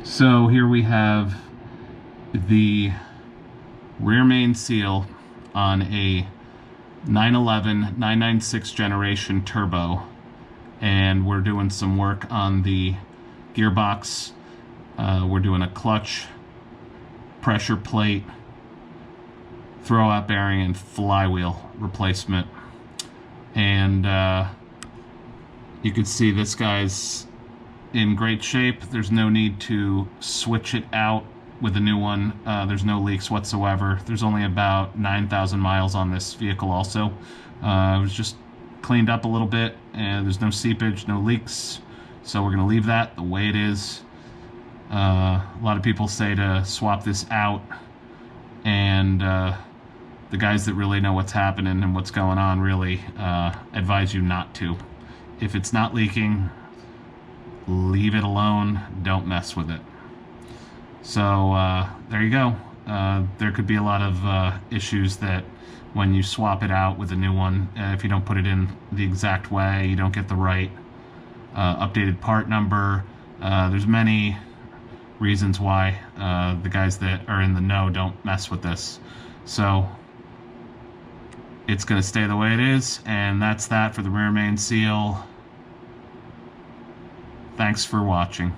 So here we have the rear main seal on a 911 996 generation turbo, and we're doing some work on the gearbox. We're doing a clutch, pressure plate, throwout bearing, and flywheel replacement. And you can see this guy's in great shape. There's no need to switch it out with a new one. There's no leaks whatsoever. There's only about 9,000 miles on this vehicle also. It was just cleaned up a little bit, and there's no seepage, no leaks. So we're gonna leave that the way it is. A lot of people say to swap this out, and the guys that really know what's happening and what's going on really advise you not to. If it's not leaking, leave it alone. Don't mess with it. So there you go. There could be a lot of issues that when you swap it out with a new one, if you don't put it in the exact way, you don't get the right updated part number. There's many reasons why the guys that are in the know don't mess with this. So it's going to stay the way it is, and that's that for the rear main seal. Thanks for watching.